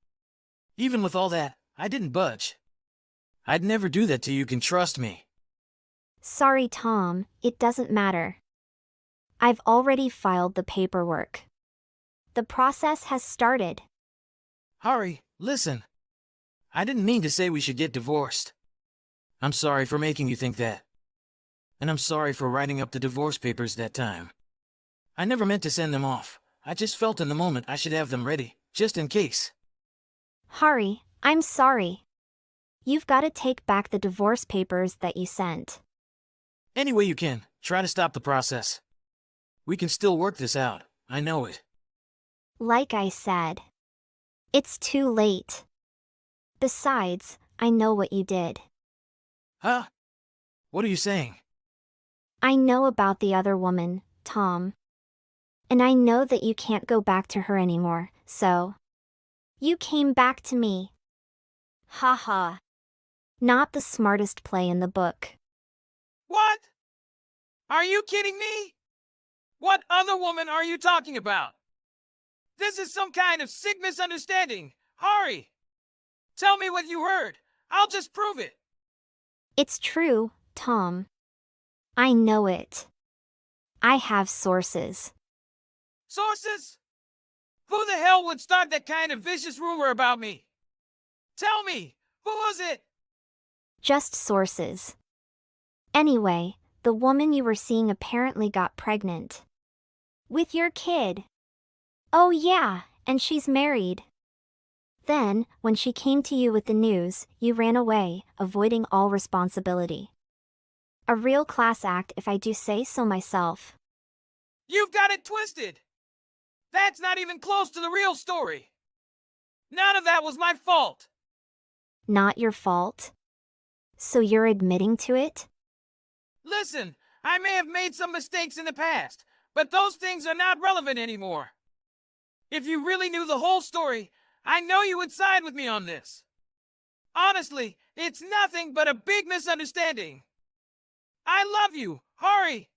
Even with all that, I didn't budge. I'd never do that to you, can trust me. Sorry, Tom, it doesn't matter. I've already filed the paperwork. The process has started. Hari, listen. I didn't mean to say we should get divorced. I'm sorry for making you think that. And I'm sorry for writing up the divorce papers that time. I never meant to send them off. I just felt in the moment I should have them ready, just in case. Hari, I'm sorry. You've got to take back the divorce papers that you sent. Any way you can, try to stop the process. We can still work this out, I know it. Like I said, it's too late. Besides, I know what you did. Huh? What are you saying? I know about the other woman, Tom. And I know that you can't go back to her anymore, so. You came back to me. Ha ha. Not the smartest play in the book. What? Are you kidding me? What other woman are you talking about? This is some kind of sick misunderstanding. Hari! Tell me what you heard. I'll just prove it. It's true, Tom. I know it. I have sources. Sources? Who the hell would start that kind of vicious rumor about me? Tell me, who was it? Just sources. Anyway, the woman you were seeing apparently got pregnant. With your kid. Oh yeah, and she's married. Then, when she came to you with the news, you ran away, avoiding all responsibility. A real class act if I do say so myself. You've got it twisted. That's not even close to the real story. None of that was my fault. Not your fault? So you're admitting to it? Listen, I may have made some mistakes in the past, but those things are not relevant anymore. If you really knew the whole story, I know you would side with me on this. Honestly, it's nothing but a big misunderstanding. I love you, Hari.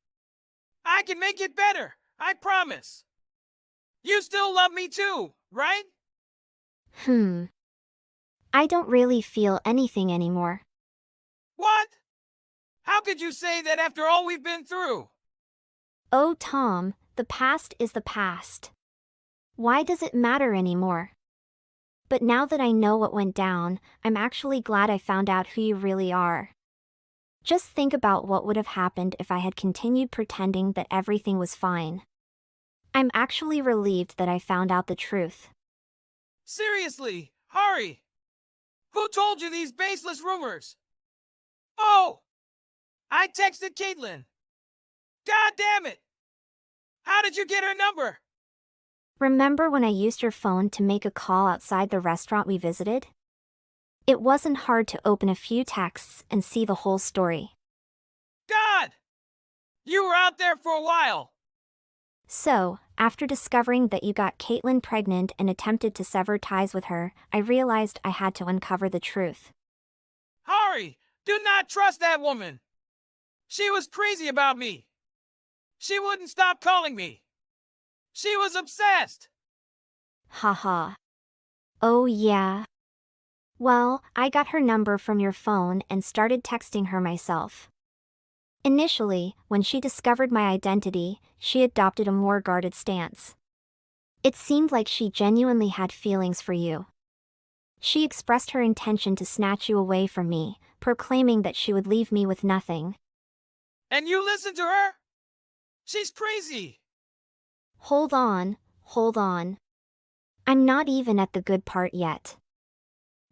I can make it better, I promise. You still love me too, right? I don't really feel anything anymore. What? How could you say that after all we've been through? Oh, Tom, the past is the past. Why does it matter anymore? But now that I know what went down, I'm actually glad I found out who you really are. Just think about what would have happened if I had continued pretending that everything was fine. I'm actually relieved that I found out the truth. Seriously, hurry! Who told you these baseless rumors? Oh! I texted Caitlin. God damn it! How did you get her number? Remember when I used your phone to make a call outside the restaurant we visited? It wasn't hard to open a few texts and see the whole story. God! You were out there for a while. So, after discovering that you got Caitlin pregnant and attempted to sever ties with her, I realized I had to uncover the truth. Hurry! Do not trust that woman. She was crazy about me. She wouldn't stop calling me. She was obsessed. Haha. Oh yeah. Well, I got her number from your phone and started texting her myself. Initially, when she discovered my identity, she adopted a more guarded stance. It seemed like she genuinely had feelings for you. She expressed her intention to snatch you away from me, proclaiming that she would leave me with nothing. And you listen to her? She's crazy. Hold on, hold on. I'm not even at the good part yet.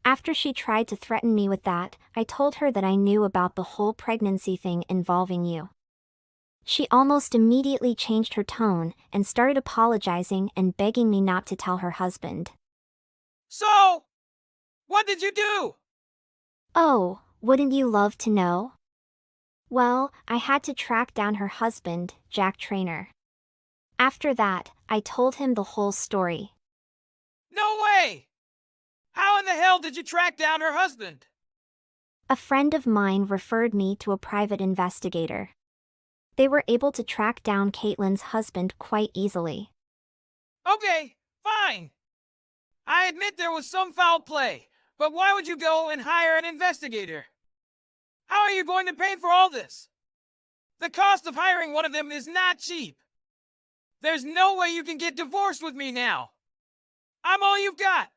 After she tried to threaten me with that, I told her that I knew about the whole pregnancy thing involving you. She almost immediately changed her tone and started apologizing and begging me not to tell her husband. So, what did you do? Oh, wouldn't you love to know? Well, I had to track down her husband, Jack Trainer. After that, I told him the whole story. No way! How in the hell did you track down her husband? A friend of mine referred me to a private investigator. They were able to track down Caitlin's husband quite easily. Okay, fine. I admit there was some foul play, but why would you go and hire an investigator? How are you going to pay for all this? The cost of hiring one of them is not cheap. There's no way you can get divorced with me now. I'm all you've got.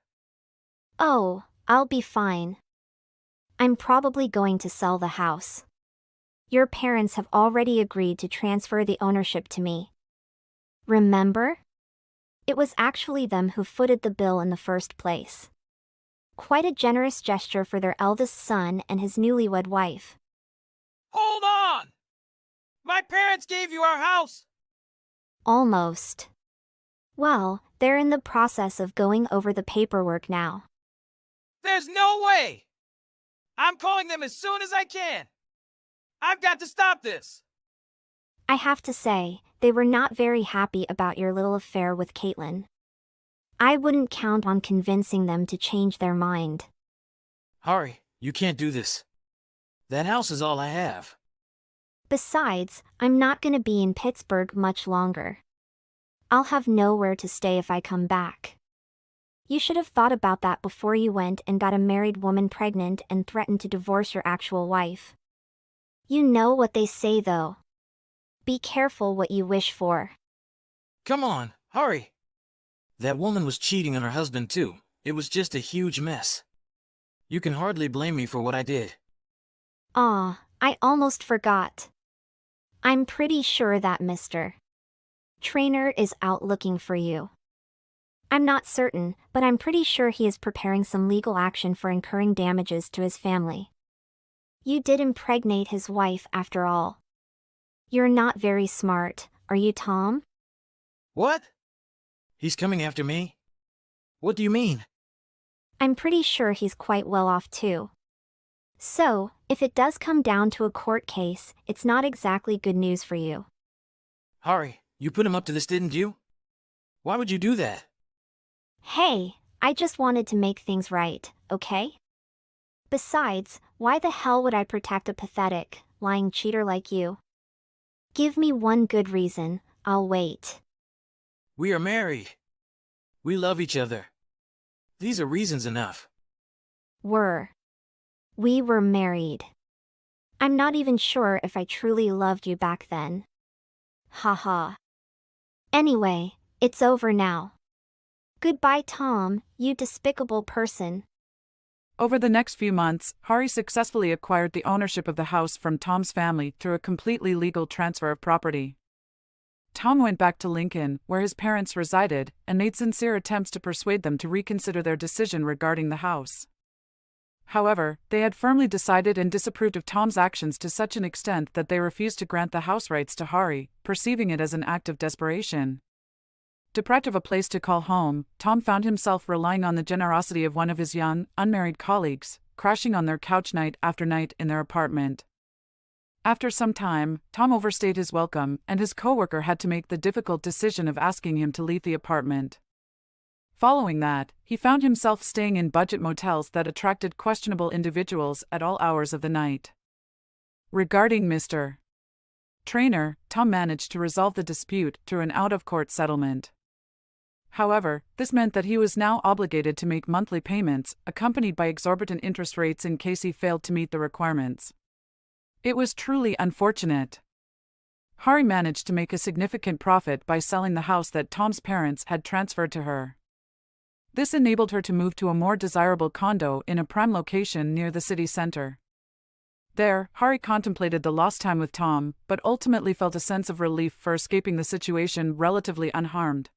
Oh, I'll be fine. I'm probably going to sell the house. Your parents have already agreed to transfer the ownership to me. Remember? It was actually them who footed the bill in the first place. Quite a generous gesture for their eldest son and his newlywed wife. Hold on! My parents gave you our house. Almost. Well, they're in the process of going over the paperwork now. There's no way! I'm calling them as soon as I can. I've got to stop this. I have to say, they were not very happy about your little affair with Caitlin. I wouldn't count on convincing them to change their mind. Hurry, you can't do this. That house is all I have. Besides, I'm not gonna be in Pittsburgh much longer. I'll have nowhere to stay if I come back. You should have thought about that before you went and got a married woman pregnant and threatened to divorce your actual wife. You know what they say though. Be careful what you wish for. Come on, hurry. That woman was cheating on her husband too. It was just a huge mess. You can hardly blame me for what I did. Ah, I almost forgot. I'm pretty sure that Mr. Trainer is out looking for you. I'm not certain, but I'm pretty sure he is preparing some legal action for incurring damages to his family. You did impregnate his wife after all. You're not very smart, are you, Tom? What? He's coming after me? What do you mean? I'm pretty sure he's quite well off too. So, if it does come down to a court case, it's not exactly good news for you. Hurry, you put him up to this, didn't you? Why would you do that? Hey, I just wanted to make things right, okay? Besides, why the hell would I protect a pathetic, lying cheater like you? Give me one good reason, I'll wait. We are married. We love each other. These are reasons enough. We were married. I'm not even sure if I truly loved you back then. Haha. Anyway, it's over now. Goodbye, Tom, you despicable person. Over the next few months, Hari successfully acquired the ownership of the house from Tom's family through a completely legal transfer of property. Tom went back to Lincoln, where his parents resided, and made sincere attempts to persuade them to reconsider their decision regarding the house. However, they had firmly decided and disapproved of Tom's actions to such an extent that they refused to grant the house rights to Hari, perceiving it as an act of desperation. Deprived of a place to call home, Tom found himself relying on the generosity of one of his young, unmarried colleagues, crashing on their couch night after night in their apartment. After some time, Tom overstayed his welcome, and his coworker had to make the difficult decision of asking him to leave the apartment. Following that, he found himself staying in budget motels that attracted questionable individuals at all hours of the night. Regarding Mr. Trainer, Tom managed to resolve the dispute through an out-of-court settlement. However, this meant that he was now obligated to make monthly payments, accompanied by exorbitant interest rates in case he failed to meet the requirements. It was truly unfortunate. Hari managed to make a significant profit by selling the house that Tom's parents had transferred to her. This enabled her to move to a more desirable condo in a prime location near the city center. There, Hari contemplated the lost time with Tom, but ultimately felt a sense of relief for escaping the situation relatively unharmed.